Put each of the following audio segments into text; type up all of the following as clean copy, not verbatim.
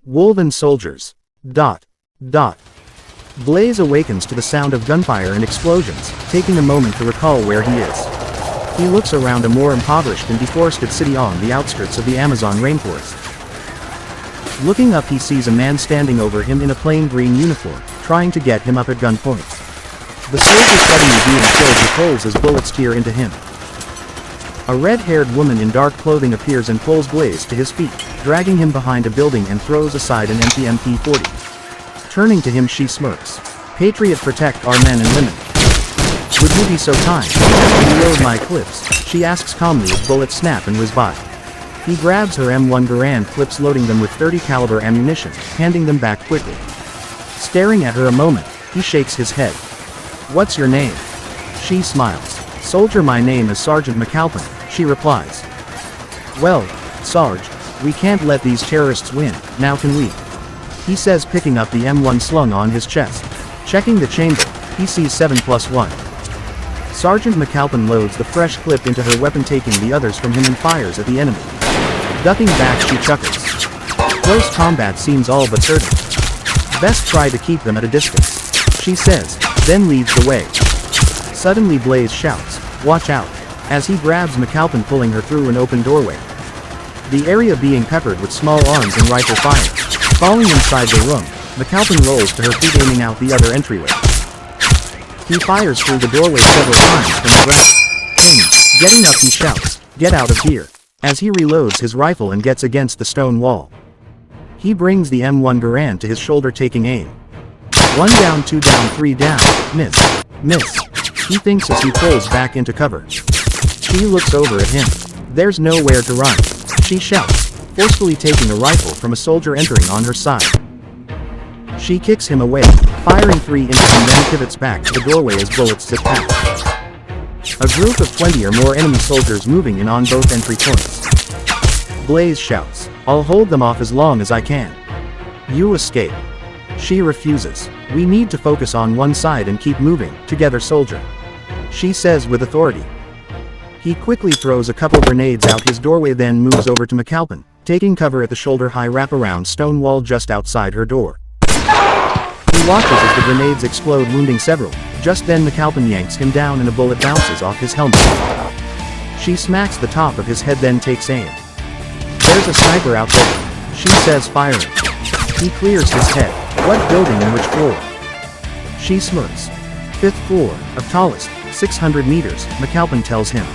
Wolven soldiers. Dot. Dot. Blaze awakens to the sound of gunfire and explosions, taking a moment to recall where he is. He looks around a more impoverished and deforested city on the outskirts of the Amazon rainforest. Looking up, he sees a man standing over him in a plain green uniform, trying to get him up at gunpoint. The soldier suddenly being killed with holes as bullets tear into him. A red-haired woman in dark clothing appears and pulls Blaze to his feet, dragging him behind a building and throws aside an empty MP-40. Turning to him, she smirks. "Patriot, protect our men and women. Would you be so kind to reload my clips?" she asks calmly as bullets snap and whiz by. He grabs her M1 Garand clips, loading them with .30 caliber ammunition, handing them back quickly. Staring at her a moment, he shakes his head. "What's your name?" She smiles. "Soldier, my name is Sergeant McAlpin," she replies. "Well, Sarge, we can't let these terrorists win, now can we?" he says, picking up the M1 slung on his chest. Checking the chamber, he sees 7+1. Sergeant McAlpin loads the fresh clip into her weapon, taking the others from him, and fires at the enemy. Ducking back, she chuckles. "Close combat seems all but certain. Best try to keep them at a distance," she says, then leads the way. Suddenly Blaze shouts, "Watch out," as he grabs McAlpin, pulling her through an open doorway. The area being peppered with small arms and rifle fire. Falling inside the room, McAlpin rolls to her feet, aiming out the other entryway. He fires through the doorway several times from the ground. Ping! Getting up, he shouts, "Get out of here," as he reloads his rifle and gets against the stone wall. He brings the M1 Garand to his shoulder, taking aim. 1 down, 2 down, 3 down, miss, miss, he thinks as he pulls back into cover. She looks over at him. "There's nowhere to run," she shouts, forcefully taking a rifle from a soldier entering on her side. She kicks him away, firing 3 into him, then pivots back to the doorway as bullets zip past. A group of 20 or more enemy soldiers moving in on both entry points. Blaze shouts, "I'll hold them off as long as I can. You escape." She refuses. "We need to focus on one side and keep moving together, soldier," she says with authority. He quickly throws a couple grenades out his doorway, then moves over to McAlpin, taking cover at the shoulder-high wraparound stone wall just outside her door. He watches as the grenades explode, wounding several. Just then McAlpin yanks him down and a bullet bounces off his helmet. She smacks the top of his head, then takes aim. "There's a sniper out there," she says, firing. He clears his head. "What building and which floor?" She smirks. "5th floor, of tallest, 600 meters, McAlpin tells him.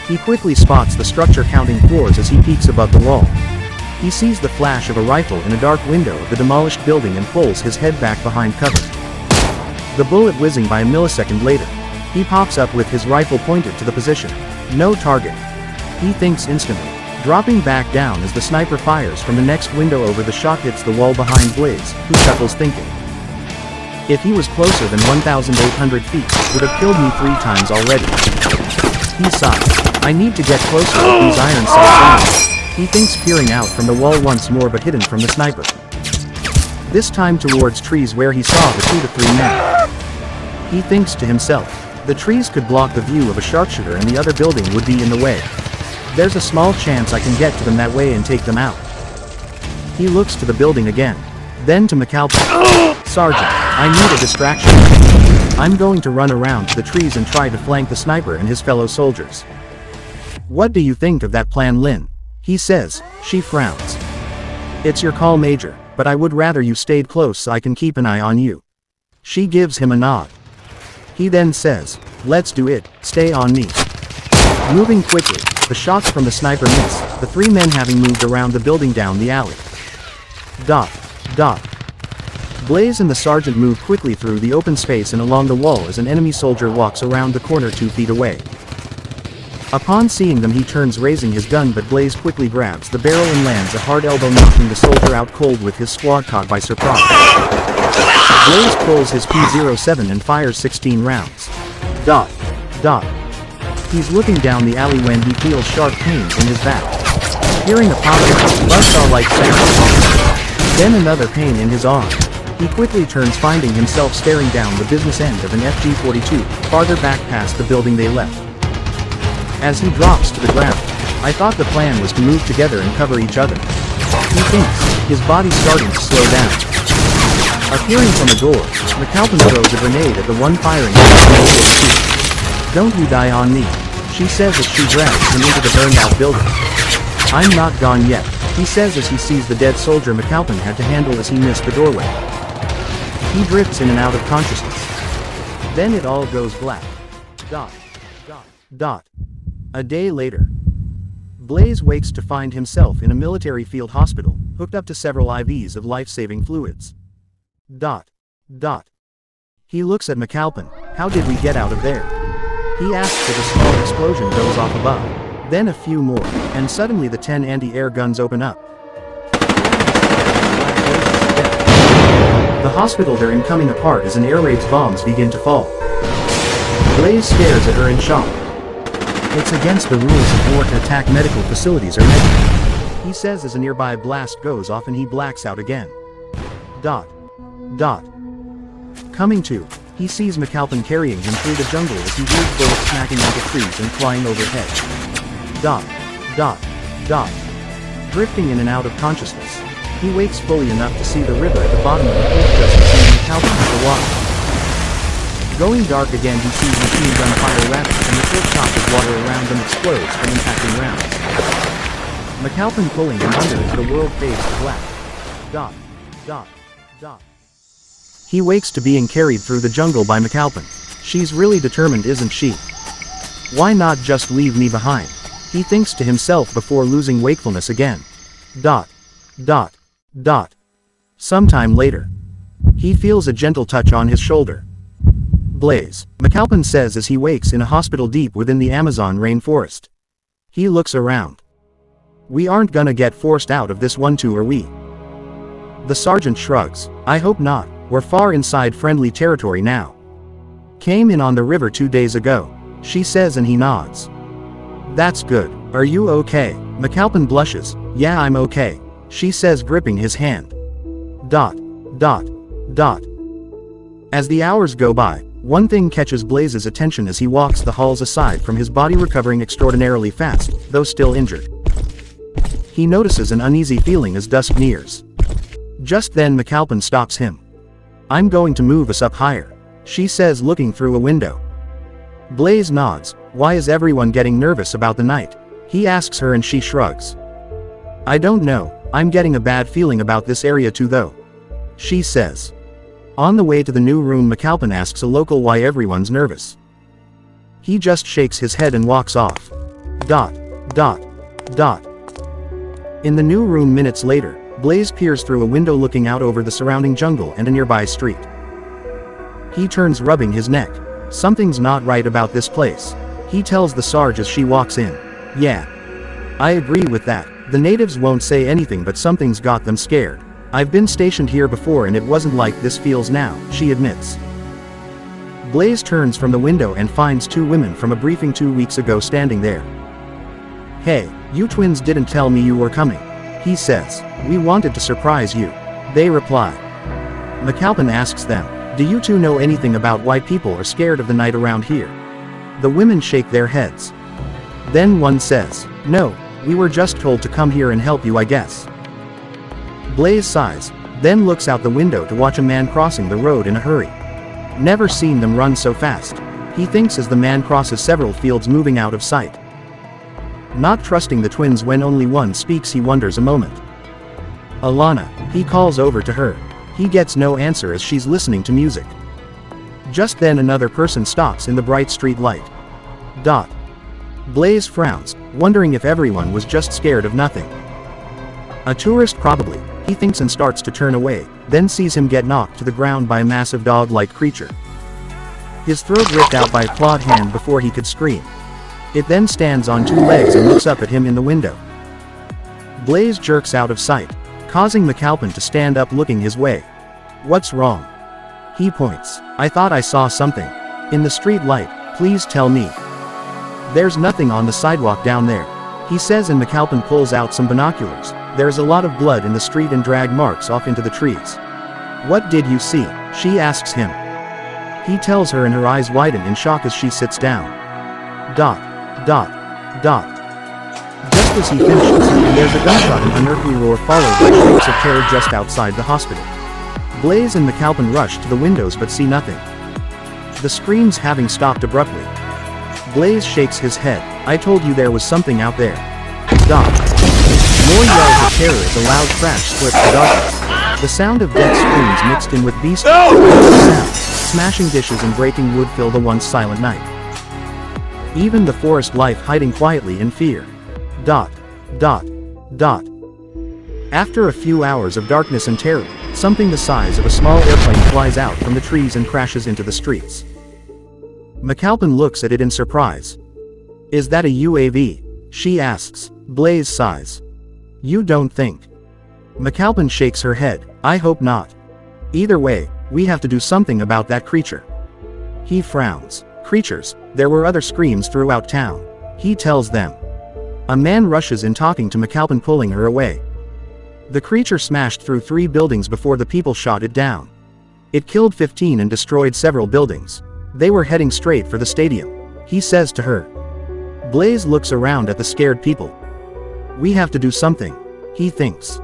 He quickly spots the structure, counting floors as he peeks above the wall. He sees the flash of a rifle in a dark window of the demolished building and pulls his head back behind cover. The bullet whizzing by a millisecond later. He pops up with his rifle pointed to the position. No target. He thinks instantly, dropping back down as the sniper fires from the next window over. The shot hits the wall behind Blaze, who chuckles, thinking, "If he was closer than 1,800 feet, would have killed me 3 times already." He sighs. "I need to get closer with these iron sights." He thinks, peering out from the wall once more, but hidden from the sniper. This time towards trees where he saw the 2 to 3 men. He thinks to himself, the trees could block the view of a sharpshooter and the other building would be in the way. There's a small chance I can get to them that way and take them out. He looks to the building again. Then to McAlpin. "Sergeant, I need a distraction. I'm going to run around to the trees and try to flank the sniper and his fellow soldiers." "What do you think of that plan, Lynn?" he says. She frowns. "It's your call, Major, but I would rather you stayed close so I can keep an eye on you." She gives him a nod. He then says, "Let's do it, stay on me." Moving quickly, the shots from the sniper miss, the 3 men having moved around the building down the alley. Dot. Dot. Blaze and the sergeant move quickly through the open space and along the wall as an enemy soldier walks around the corner 2 feet away. Upon seeing them, he turns, raising his gun, but Blaze quickly grabs the barrel and lands a hard elbow, knocking the soldier out cold with his squad caught by surprise. Blaze pulls his P07 and fires 16 rounds. Dot. Dot. He's looking down the alley when he feels sharp pains in his back. Hearing a popping, buzzsaw-like sound. Then another pain in his arm. He quickly turns, finding himself staring down the business end of an FG-42, farther back past the building they left. As he drops to the ground, I thought the plan was to move together and cover each other. He thinks, his body starting to slow down. Appearing from a door, McAlpin throws a grenade at the one firing at Don't you die on me, she says as she drags him into the burned-out building. I'm not gone yet, he says as he sees the dead soldier McAlpin had to handle as he missed the doorway. He drifts in and out of consciousness. Then it all goes black. A day later. Blaze wakes to find himself in a military field hospital, hooked up to several IVs of life-saving fluids. He looks at McAlpin. How did we get out of there? He asks as a small explosion goes off above. Then a few more, and suddenly the 10 anti-air guns open up. The hospital they're in coming apart as an air raid's bombs begin to fall. Blaze stares at her in shock. It's against the rules of war to attack medical facilities or medics, he says as a nearby blast goes off and he blacks out again. Coming to, he sees McAlpin carrying him through the jungle as he hears bullets smacking into trees and flying overhead. Drifting in and out of consciousness. He wakes fully enough to see the river at the bottom of the cliff just as seeing McAlpin at the water. Going dark again he sees machine gun fire rapids and the cliff top of water around them explodes from impacting rounds. McAlpin pulling him under as the world fades to black. He wakes to being carried through the jungle by McAlpin. She's really determined, isn't she? Why not just leave me behind? He thinks to himself before losing wakefulness again. Sometime later. He feels a gentle touch on his shoulder. Blaze, McAlpin says as he wakes in a hospital deep within the Amazon rainforest. He looks around. We aren't gonna get forced out of this one too, are we? The sergeant shrugs. I hope not, we're far inside friendly territory now. Came in on the river 2 days ago, she says and he nods. That's good, are you okay? McAlpin blushes. Yeah, I'm okay, she says gripping his hand. As the hours go by, one thing catches Blaze's attention as he walks the halls aside from his body recovering extraordinarily fast, though still injured. He notices an uneasy feeling as dusk nears. Just then McAlpin stops him. I'm going to move us up higher, she says looking through a window. Blaze nods. Why is everyone getting nervous about the night? He asks her and she shrugs. I don't know, I'm getting a bad feeling about this area too though, she says. On the way to the new room McAlpin asks a local why everyone's nervous. He just shakes his head and walks off. In the new room minutes later, Blaze peers through a window looking out over the surrounding jungle and a nearby street. He turns rubbing his neck. Something's not right about this place, he tells the Sarge as she walks in. Yeah. I agree with that, the natives won't say anything but something's got them scared. I've been stationed here before and it wasn't like this feels now, she admits. Blaze turns from the window and finds 2 women from a briefing 2 weeks ago standing there. Hey, you twins didn't tell me you were coming, he says. We wanted to surprise you, they reply. McAlpin asks them, do you 2 know anything about why people are scared of the night around here? The women shake their heads. Then one says, no, we were just told to come here and help you I guess. Blaze sighs, then looks out the window to watch a man crossing the road in a hurry. Never seen them run so fast, he thinks as the man crosses several fields moving out of sight. Not trusting the twins when only one speaks he wonders a moment. Alana, he calls over to her. He gets no answer as she's listening to music. Just then another person stops in the bright street light. Blaze frowns, wondering if everyone was just scared of nothing. A tourist probably, he thinks and starts to turn away, then sees him get knocked to the ground by a massive dog-like creature. His throat ripped out by a clawed hand before he could scream. It then stands on 2 legs and looks up at him in the window. Blaze jerks out of sight, causing McAlpin to stand up looking his way. What's wrong? He points. I thought I saw something. In the street light, please tell me. There's nothing on the sidewalk down there, he says and McAlpin pulls out some binoculars. There's a lot of blood in the street and drag marks off into the trees. What did you see? She asks him. He tells her and her eyes widen in shock as she sits down. as he finishes, there's a gunshot and unearthly roar followed by shrieks of terror just outside the hospital. Blaze and McAlpin rush to the windows but see nothing. The screams having stopped abruptly. Blaze shakes his head. I told you there was something out there. Dot. More yells of terror as a loud crash splits the darkness. The sound of death screams mixed in with beast sounds, smashing dishes and breaking wood fill the once silent night. Even the forest life hiding quietly in fear. Dot. Dot. Dot. After a few hours of darkness and terror, something the size of a small airplane flies out from the trees and crashes into the streets. McAlpin looks at it in surprise. Is that a UAV? She asks. Blaze sighs. You don't think? McAlpin shakes her head. I hope not. Either way, we have to do something about that creature. He frowns. Creatures. There were other screams throughout town. He tells them. A man rushes in talking to McAlpin, pulling her away. The creature smashed through 3 buildings before the people shot it down. It killed 15 and destroyed several buildings. They were heading straight for the stadium. He says to her. Blaze looks around at the scared people. We have to do something, he thinks.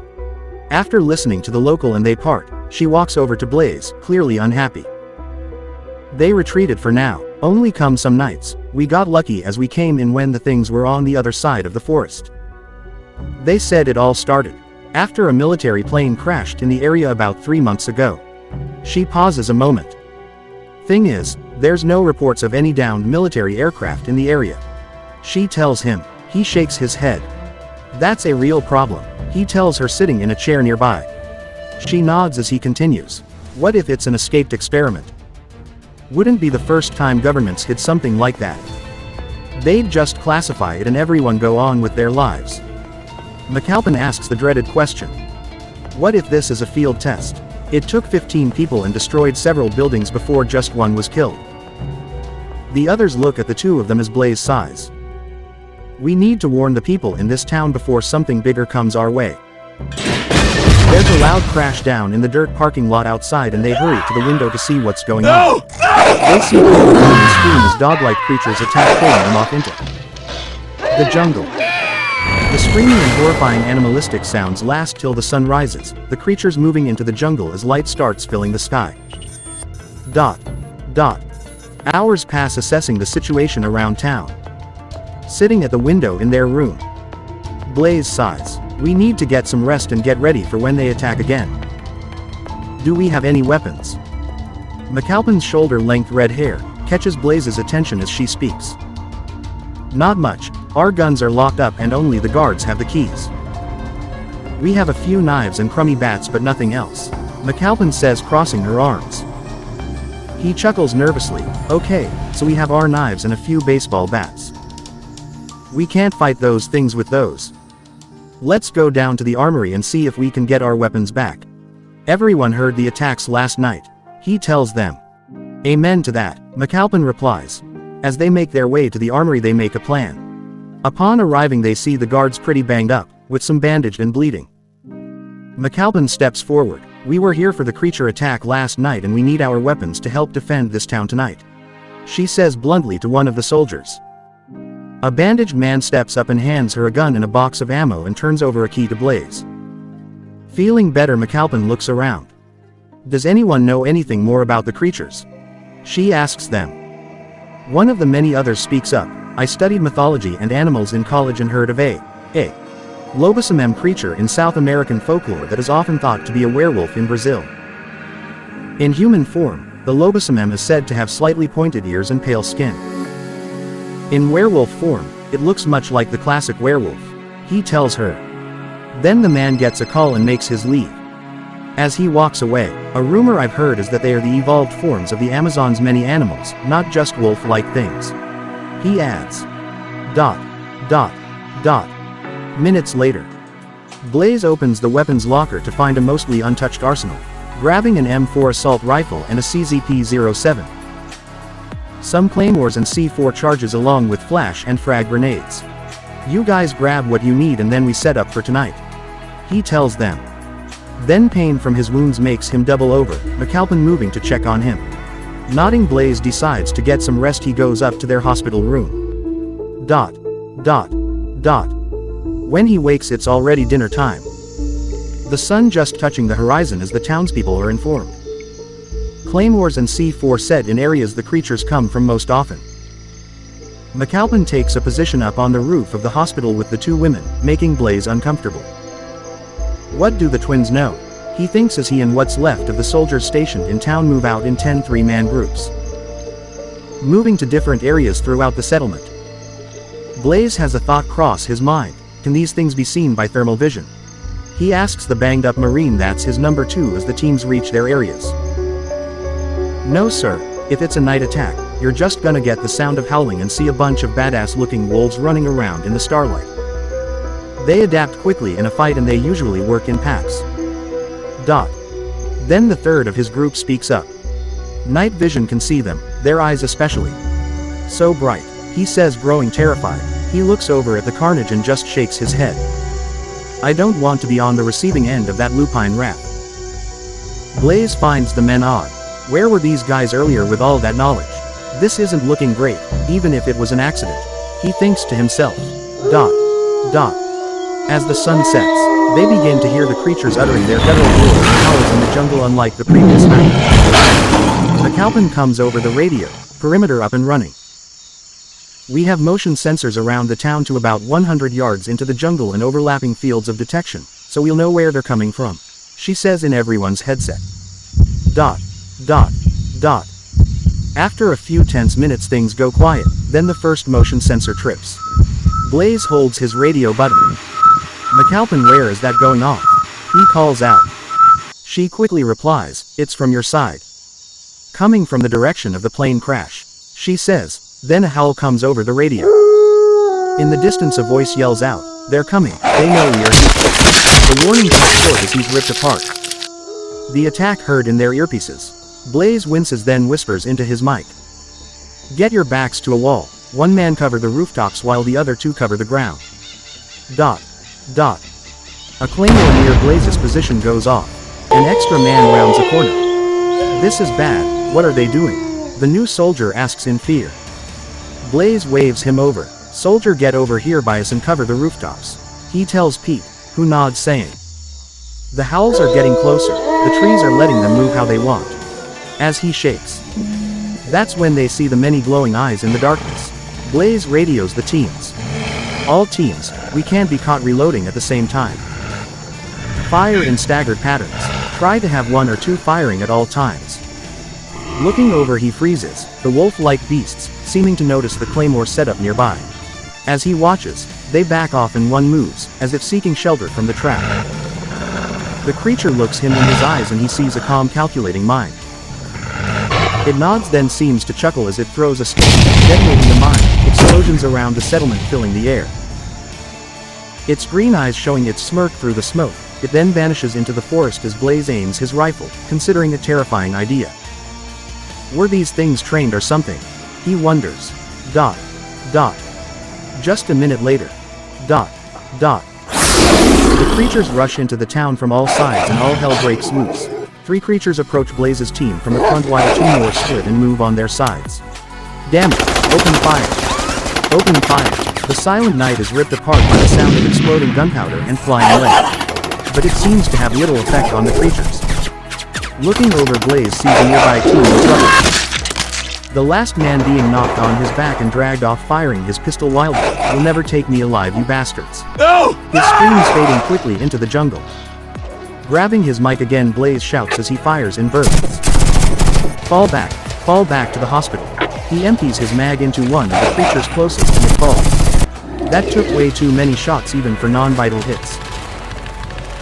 After listening to the local and they part, she walks over to Blaze, clearly unhappy. They retreated for now, only come some nights. We got lucky as we came in when the things were on the other side of the forest. They said it all started after a military plane crashed in the area about 3 months ago. She pauses a moment. Thing is, there's no reports of any downed military aircraft in the area. She tells him. He shakes his head. That's a real problem, he tells her, sitting in a chair nearby. She nods as he continues. What if it's an escaped experiment? Wouldn't be the first time governments hid something like that. They'd just classify it and everyone go on with their lives. McAlpin asks the dreaded question. What if this is a field test? It took 15 people and destroyed several buildings before just one was killed. The others look at the two of them as Blaze sighs. We need to warn the people in this town before something bigger comes our way. There's a loud crash down in the dirt parking lot outside and they hurry to the window to see what's going on. They see people run and scream as dog-like creatures attack, pulling them off into the jungle. The screaming and horrifying animalistic sounds last till the sun rises, the creatures moving into the jungle as light starts filling the sky. Dot. Dot. Hours pass assessing the situation around town. Sitting at the window in their room. Blaze sighs. We need to get some rest and get ready for when they attack again. Do we have any weapons? McAlpin's shoulder-length red hair catches Blaze's attention as she speaks. Not much. Our guns are locked up and only the guards have the keys. We have a few knives and crummy bats but nothing else, McAlpin says, crossing her arms. He chuckles nervously. Okay, so we have our knives and a few baseball bats. We can't fight those things with those. Let's go down to the armory and see if we can get our weapons back. Everyone heard the attacks last night, he tells them. Amen to that, McAlpin replies. As they make their way to the armory they make a plan. Upon arriving they see the guards pretty banged up, with some bandaged and bleeding. McAlpin steps forward. We were here for the creature attack last night and we need our weapons to help defend this town tonight. She says bluntly to one of the soldiers. A bandaged man steps up and hands her a gun and a box of ammo and turns over a key to Blaze. Feeling better, McAlpin looks around. Does anyone know anything more about the creatures? She asks them. One of the many others speaks up. I studied mythology and animals in college and heard of a lobisomem creature in South American folklore that is often thought to be a werewolf in Brazil. In human form, the lobisomem is said to have slightly pointed ears and pale skin. In werewolf form, it looks much like the classic werewolf, he tells her. Then the man gets a call and makes his leave. As he walks away, a rumor I've heard is that they are the evolved forms of the Amazon's many animals, not just wolf-like things. He adds. Dot. Dot. Dot. Minutes later. Blaze opens the weapons locker to find a mostly untouched arsenal, grabbing an M4 assault rifle and a CZP-07. Some claymores and C4 charges along with flash and frag grenades. You guys grab what you need and then we set up for tonight, he tells them. Then pain from his wounds makes him double over, McAlpin moving to check on him. Nodding, Blaze decides to get some rest. He goes up to their hospital room. Dot. Dot. Dot. When he wakes, it's already dinner time. The sun just touching the horizon as the townspeople are informed. Claymores and C4 set in areas the creatures come from most often. McAlpin takes a position up on the roof of the hospital with the two women, making Blaze uncomfortable. What do the twins know? He thinks as he and what's left of the soldiers stationed in town move out in 10 three-man groups, moving to different areas throughout the settlement. Blaze has a thought cross his mind. Can these things be seen by thermal vision? He asks the banged-up Marine that's his number 2 as the teams reach their areas. No sir, if it's a night attack, you're just gonna get the sound of howling and see a bunch of badass-looking wolves running around in the starlight. They adapt quickly in a fight and they usually work in packs. Then the third of his group speaks up. Night vision can see them, their eyes especially. So bright, he says, growing terrified. He looks over at the carnage and just shakes his head. I don't want to be on the receiving end of that lupine wrath. Blaze finds the men odd. Where were these guys earlier with all that knowledge? This isn't looking great, even if it was an accident. He thinks to himself. As the sun sets, they begin to hear the creatures uttering their guttural roars and howls in the jungle unlike the previous night. McAlpin comes over the radio, perimeter up and running. We have motion sensors around the town to about 100 yards into the jungle and overlapping fields of detection, so we'll know where they're coming from, she says in everyone's headset. After a few tense minutes things go quiet, then the first motion sensor trips. Blaze holds his radio button. McAlpin, where is that going off? He calls out. She quickly replies, it's from your side. Coming from the direction of the plane crash, she says. Then a howl comes over the radio. In the distance a voice yells out, they're coming, they know we are here. The warning cuts short as he's ripped apart. The attack heard in their earpieces. Blaze winces then whispers into his mic. Get your backs to a wall, one man cover the rooftops while the other two cover the ground. A claymore near Blaze's position goes off. An extra man rounds a corner. This is bad, what are they doing? The new soldier asks in fear. Blaze waves him over. Soldier, get over here by us and cover the rooftops. He tells Pete, who nods saying. The howls are getting closer, the trees are letting them move how they want. As he shakes. That's when they see the many glowing eyes in the darkness. Blaze radios the teams. All teams, we can't be caught reloading at the same time. Fire in staggered patterns. Try to have 1 or 2 firing at all times. Looking over he freezes, the wolf-like beasts, seeming to notice the claymore setup nearby. As he watches, they back off and one moves, as if seeking shelter from the trap. The creature looks him in his eyes and he sees a calm, calculating mind. It nods then seems to chuckle as it throws a stone, detonating the mine, explosions around the settlement filling the air. Its green eyes showing its smirk through the smoke, it then vanishes into the forest as Blaze aims his rifle, considering a terrifying idea. Were these things trained or something? He wonders. Just a minute later. The creatures rush into the town from all sides and all hell breaks loose. 3 creatures approach Blaze's team from the front while 2 more split and move on their sides. Damn it, open fire. Open fire. The silent night is ripped apart by the sound of exploding gunpowder and flying lead. But it seems to have little effect on the creatures. Looking over, Blaze sees a nearby team in trouble. The last man being knocked on his back and dragged off firing his pistol wildly. You'll never take me alive, you bastards. No! His screams fading quickly into the jungle. Grabbing his mic again, Blaze shouts as he fires in bursts. Fall back to the hospital. He empties his mag into one of the creatures closest and it falls. That took way too many shots even for non-vital hits.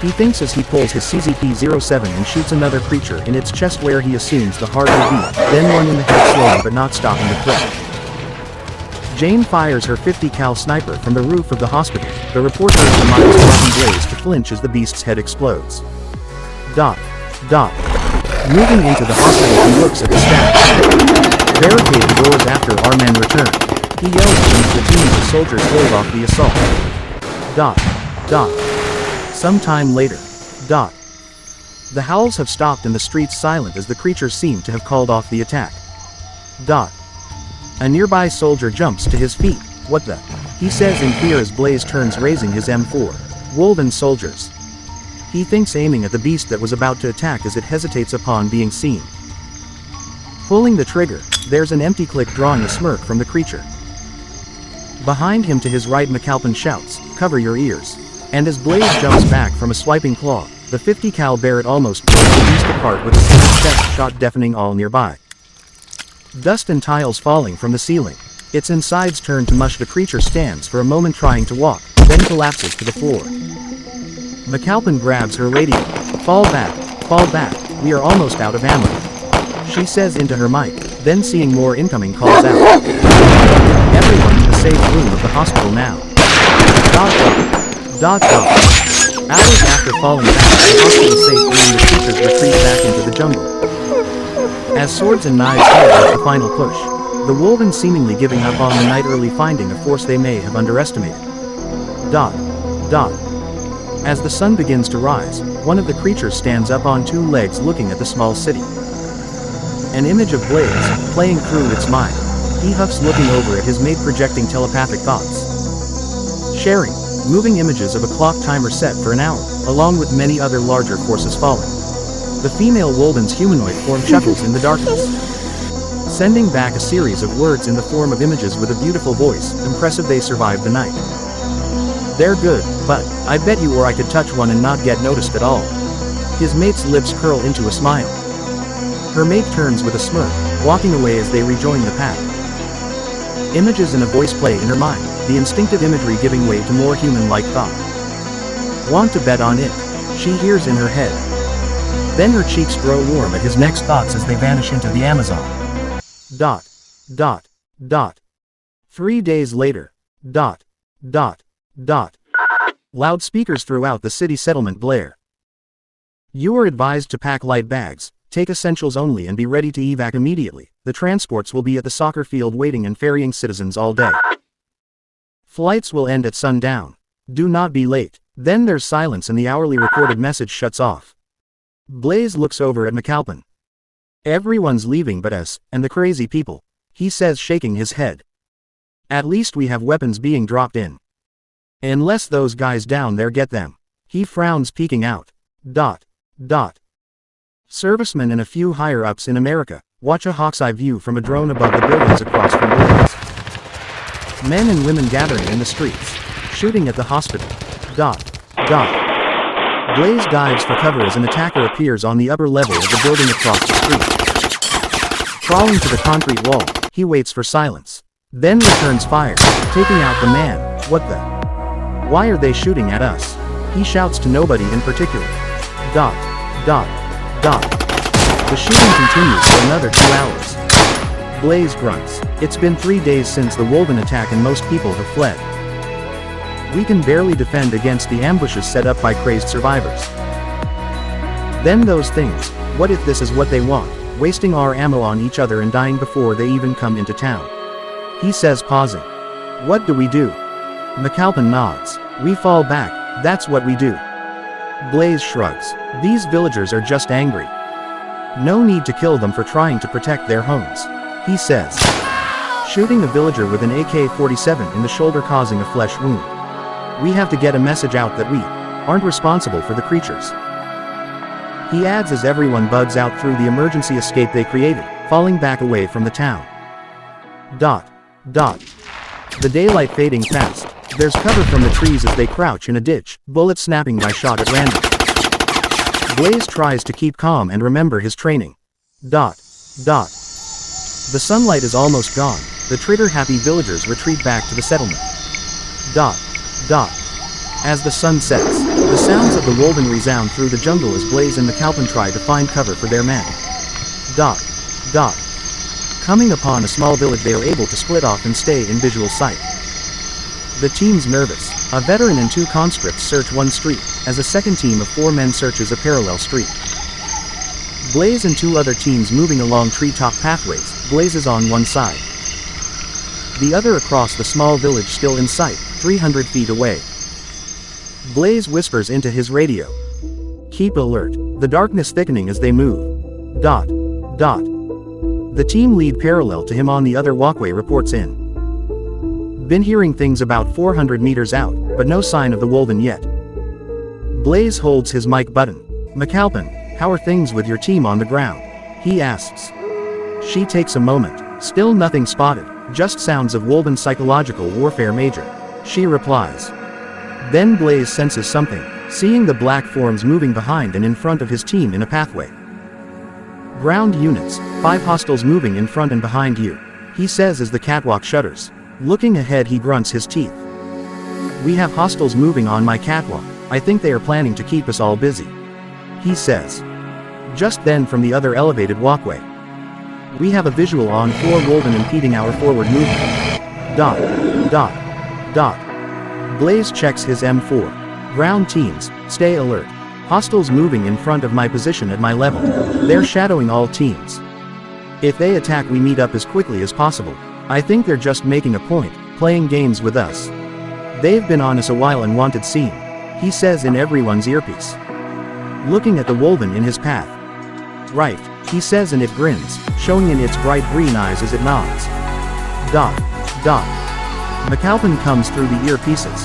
He thinks as he pulls his CZP-07 and shoots another creature in its chest where he assumes the heart will beat, then one in the head slowly but not stopping the threat. Jane fires her 50 cal sniper from the roof of the hospital. The reporter of the mines causing Blaze to flinch as the beast's head explodes. Moving into the hospital, he looks at the staff. Barricade the doors after our men return. He yells at them as the team of soldiers hold off the assault. Sometime later. The howls have stopped and the streets silent as the creatures seem to have called off the attack. A nearby soldier jumps to his feet. What the? he says in fear as Blaze turns raising his M4. Wolven soldiers. He thinks aiming at the beast that was about to attack as it hesitates upon being seen. Pulling the trigger, there's an empty click drawing a smirk from the creature. Behind him to his right McAlpin shouts, "Cover your ears." And as Blaze jumps back from a swiping claw, the 50 cal Barrett almost blows the beast apart with a single chest shot, deafening all nearby. Dust and tiles falling from the ceiling. Its insides turn to mush. The creature stands for a moment trying to walk, then collapses to the floor. McAlpin grabs her radio. Fall back, we are almost out of ammo," she says into her mic, then seeing more incoming calls out. "Everyone to the safe room of the hospital now." Dot. Hours after falling back to the hospital safe room, the creatures retreat back into the jungle. As swords and knives head with the final push, the Wolven seemingly giving up on the night, early finding a force they may have underestimated. Dot. As the sun begins to rise, one of the creatures stands up on two legs looking at the small city. An image of Blaze, playing through its mind. He huffs, looking over at his mate, projecting telepathic thoughts. Sharing, moving images of a clock timer set for an hour, along with many other larger forces falling. The female Wolven's humanoid form chuckles in the darkness, sending back a series of words in the form of images with a beautiful voice. Impressive, they survived the night. They're good, but I bet you or I could touch one and not get noticed at all. His mate's lips curl into a smile. Her mate turns with a smirk, walking away as they rejoin the pack. Images and a voice play in her mind, the instinctive imagery giving way to more human-like thought. Want to bet on it? She hears in her head. Then her cheeks grow warm at his next thoughts as they vanish into the Amazon. Dot. 3 days later. Dot. Loudspeakers throughout the city settlement blare. You are advised to pack light bags, take essentials only, and be ready to evac immediately. The transports will be at the soccer field waiting and ferrying citizens all day. Flights will end at sundown. Do not be late. Then there's silence and the hourly recorded message shuts off. Blaze looks over at McAlpin. Everyone's leaving but us, and the crazy people, he says, shaking his head. At least we have weapons being dropped in. Unless those guys down there get them. He frowns, peeking out. Servicemen and a few higher-ups in America watch a hawk's eye view from a drone above the buildings across from Blaze. Men and women gathering in the streets, shooting at the hospital. Blaze dives for cover as an attacker appears on the upper level of the building across the street. Crawling to the concrete wall, he waits for silence. Then returns fire, taking out the man. What the? Why are they shooting at us? He shouts to nobody in particular. The shooting continues for another 2 hours. Blaze grunts. It's been 3 days since the Wolven attack and most people have fled. We can barely defend against the ambushes set up by crazed survivors. Then those things, what if this is what they want, wasting our ammo on each other and dying before they even come into town? He says, pausing. What do we do? McAlpin nods. We fall back, that's what we do. Blaze shrugs. These villagers are just angry. No need to kill them for trying to protect their homes, he says, shooting a villager with an AK-47 in the shoulder, causing a flesh wound. We have to get a message out that we aren't responsible for the creatures. He adds as everyone bugs out through the emergency escape they created, falling back away from the town. The daylight fading fast. There's cover from the trees as they crouch in a ditch, bullet snapping by shot at random. Blaze tries to keep calm and remember his training. The sunlight is almost gone. The trigger-happy villagers retreat back to the settlement. As the sun sets, the sounds of the Wolven resound through the jungle as Blaze and McAlpin try to find cover for their men. Coming upon a small village, they are able to split off and stay in visual sight. The team's nervous. A veteran and 2 conscripts search one street, as a second team of 4 men searches a parallel street. Blaze and 2 other teams moving along treetop pathways. Blaze is on one side, the other across the small village, still in sight, 300 feet away. Blaze whispers into his radio. Keep alert. The darkness thickening as they move. The team lead parallel to him on the other walkway reports in. Been hearing things about 400 meters out, but no sign of the Wolven yet. Blaze holds his mic button. "McAlpin, how are things with your team on the ground?" he asks. She takes a moment. "Still nothing spotted, just sounds of Wolven psychological warfare, Major," she replies. Then Blaze senses something, seeing the black forms moving behind and in front of his team in a pathway. "Ground units, 5 hostiles moving in front and behind you," he says as the catwalk shudders. Looking ahead, he grunts his teeth. "We have hostiles moving on my catwalk. I think they are planning to keep us all busy," he says. Just then, from the other elevated walkway, "We have a visual on 4 Wolven impeding our forward movement. Dot. Dot. Dot." Blaze checks his M4. "Ground teams, stay alert. Hostiles moving in front of my position at my level. They're shadowing all teams. If they attack, we meet up as quickly as possible. I think they're just making a point, playing games with us. They've been on us a while and wanted seen," he says in everyone's earpiece. Looking at the Wolven in his path. "Right," he says, and it grins, showing in its bright green eyes as it nods. Dot. Dot. McAlpin comes through the earpieces.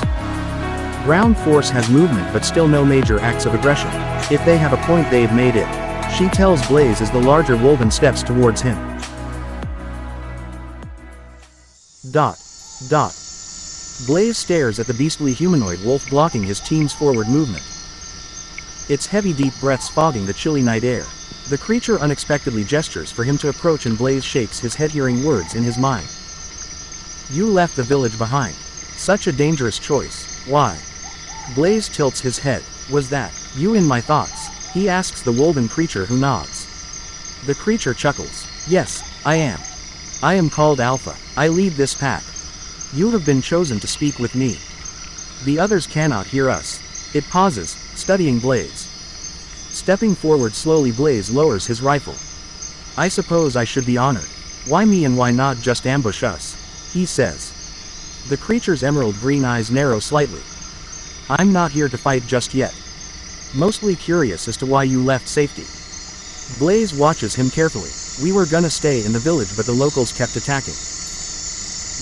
"Ground force has movement but still no major acts of aggression. If they have a point, they've made it," she tells Blaze as the larger Wolven steps towards him. Dot. Dot. Blaze stares at the beastly humanoid wolf blocking his team's forward movement. Its heavy deep breaths fogging the chilly night air. The creature unexpectedly gestures for him to approach, and Blaze shakes his head, hearing words in his mind. "You left the village behind. Such a dangerous choice. Why?" Blaze tilts his head. "Was that you in my thoughts?" he asks the Wolven creature, who nods. The creature chuckles. "Yes, I am. I am called Alpha. I lead this pack. You have been chosen to speak with me. The others cannot hear us." It pauses, studying Blaze. Stepping forward slowly, Blaze lowers his rifle. "I suppose I should be honored. Why me, and why not just ambush us?" he says. The creature's emerald green eyes narrow slightly. "I'm not here to fight just yet. Mostly curious as to why you left safety." Blaze watches him carefully. "We were gonna stay in the village, but the locals kept attacking.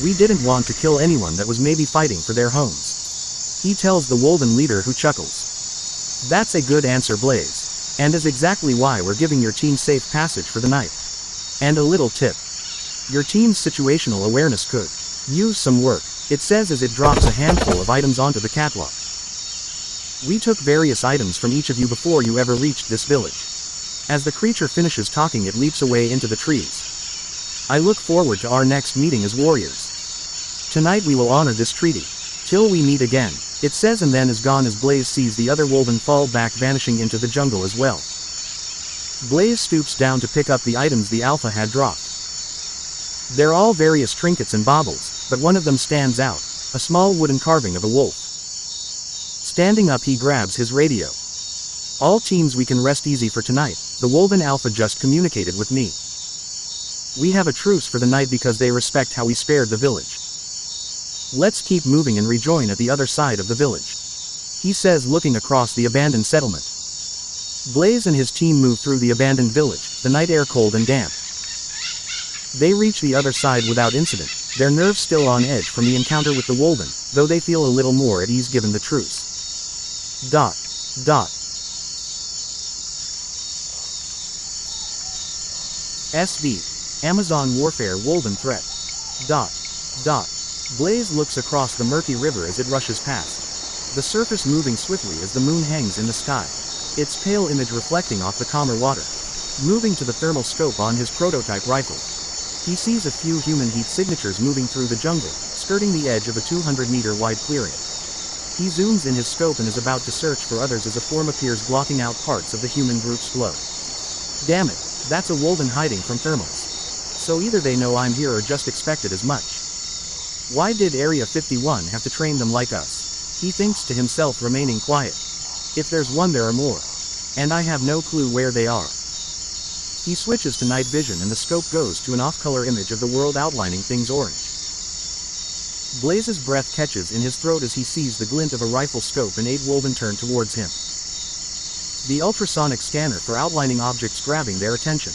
We didn't want to kill anyone that was maybe fighting for their homes," he tells the Wolven leader, who chuckles. "That's a good answer, Blaze. And is exactly why we're giving your team safe passage for the night. And a little tip. Your team's situational awareness could use some work," it says as it drops a handful of items onto the catwalk. "We took various items from each of you before you ever reached this village." As the creature finishes talking, it leaps away into the trees. "I look forward to our next meeting as warriors. Tonight we will honor this treaty. Till we meet again," it says, and then is gone as Blaze sees the other Wolven fall back, vanishing into the jungle as well. Blaze stoops down to pick up the items the Alpha had dropped. They're all various trinkets and baubles, but one of them stands out, a small wooden carving of a wolf. Standing up, he grabs his radio. "All teams, we can rest easy for tonight. The Wolven Alpha just communicated with me. We have a truce for the night because they respect how we spared the village. Let's keep moving and rejoin at the other side of the village," he says, looking across the abandoned settlement. Blaze and his team move through the abandoned village, the night air cold and damp. They reach the other side without incident, their nerves still on edge from the encounter with the Wolven, though they feel a little more at ease given the truce. Dot. Dot. SV. Amazon Warfare Wolven Threat. Dot. Dot. Blaze looks across the murky river as it rushes past. The surface moving swiftly as the moon hangs in the sky, its pale image reflecting off the calmer water. Moving to the thermal scope on his prototype rifle, he sees a few human heat signatures moving through the jungle, skirting the edge of a 200-meter wide clearing. He zooms in his scope and is about to search for others as a form appears, blocking out parts of the human group's flow. Damn it, that's a Wolven hiding from thermals. So either they know I'm here or just expect it as much. Why did Area 51 have to train them like us? He thinks to himself, remaining quiet. If there's one, there are more. And I have no clue where they are. He switches to night vision and the scope goes to an off-color image of the world outlining things orange. Blaze's breath catches in his throat as he sees the glint of a rifle scope and 8 Wolven turn towards him. The ultrasonic scanner for outlining objects grabbing their attention.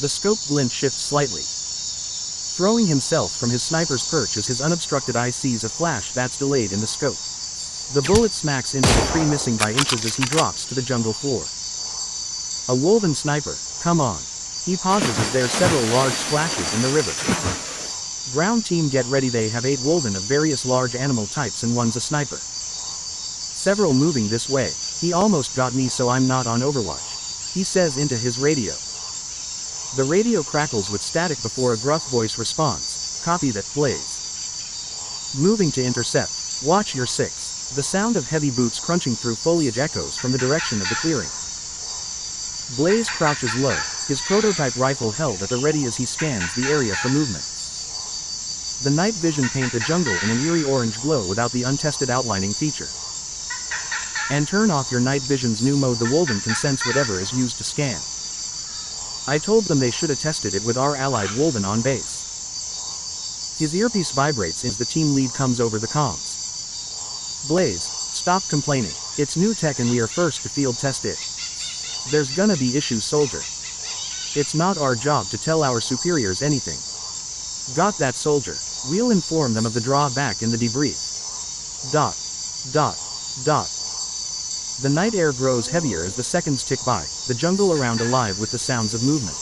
The scope glint shifts slightly. Throwing himself from his sniper's perch as his unobstructed eye sees a flash that's delayed in the scope. The bullet smacks into the tree, missing by inches as he drops to the jungle floor. A Wolven sniper, come on. He pauses as there are several large splashes in the river. Ground team, get ready, they have 8 Wolven of various large animal types and one's a sniper. Several moving this way. He almost got me, so I'm not on overwatch, he says into his radio. The radio crackles with static before a gruff voice responds, copy that, Blaze. Moving to intercept. Watch your 6. The sound of heavy boots crunching through foliage echoes from the direction of the clearing. Blaze crouches low, his prototype rifle held at the ready as he scans the area for movement. The night vision paint the jungle in an eerie orange glow without the untested outlining feature. And turn off your night vision's new mode. The Wolven can sense whatever is used to scan. I told them they should have tested it with our allied Wolven on base. His earpiece vibrates as the team lead comes over the comms. Blaze, stop complaining. It's new tech and we are first to field test it. There's gonna be issues, soldier. It's not our job to tell our superiors anything. Got that, soldier? We'll inform them of the drawback in the debrief. ... The night air grows heavier as the seconds tick by, the jungle around alive with the sounds of movement.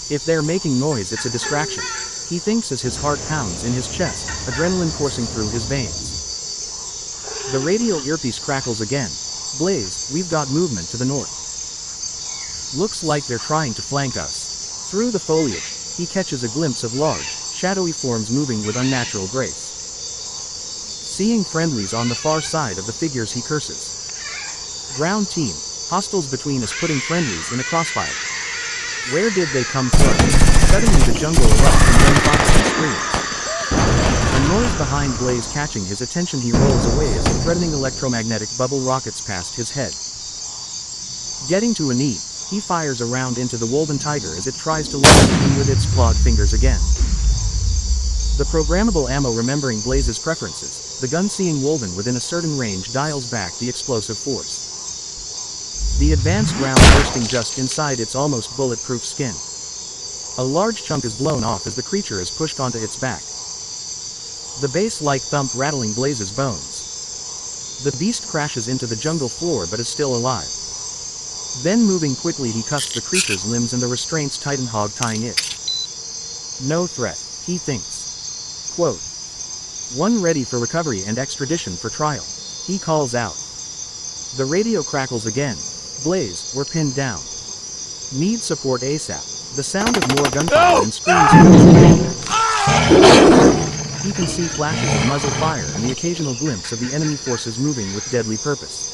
If they're making noise, it's a distraction, he thinks as his heart pounds in his chest, adrenaline coursing through his veins. The radio earpiece crackles again. Blaze, we've got movement to the north. Looks like they're trying to flank us. Through the foliage, he catches a glimpse of large, shadowy forms moving with unnatural grace. Seeing friendlies on the far side of the figures, he curses. Ground team, hostiles between us, putting friendlies in a crossfire. Where did they come from? Suddenly the jungle erupts in gunfire and screams. A noise behind Blaze catching his attention, he rolls away as a threatening electromagnetic bubble rockets past his head. Getting to a knee, he fires a round into the Wolven tiger as it tries to launch him with its clawed fingers again. The programmable ammo, remembering Blaze's preferences, the gun seeing Wolven within a certain range dials back the explosive force. The advanced round bursting just inside its almost bulletproof skin. A large chunk is blown off as the creature is pushed onto its back. The bass-like thump rattling Blaze's bones. The beast crashes into the jungle floor but is still alive. Then moving quickly, he cuts the creature's limbs and the restraints tighten, hog tying it. No threat, he thinks. Quote. One ready for recovery and extradition for trial, he calls out. The radio crackles again. Blaze, we're pinned down. Need support ASAP. The sound of more gunfire and screams fills the radio. He can see flashes of muzzle fire and the occasional glimpse of the enemy forces moving with deadly purpose.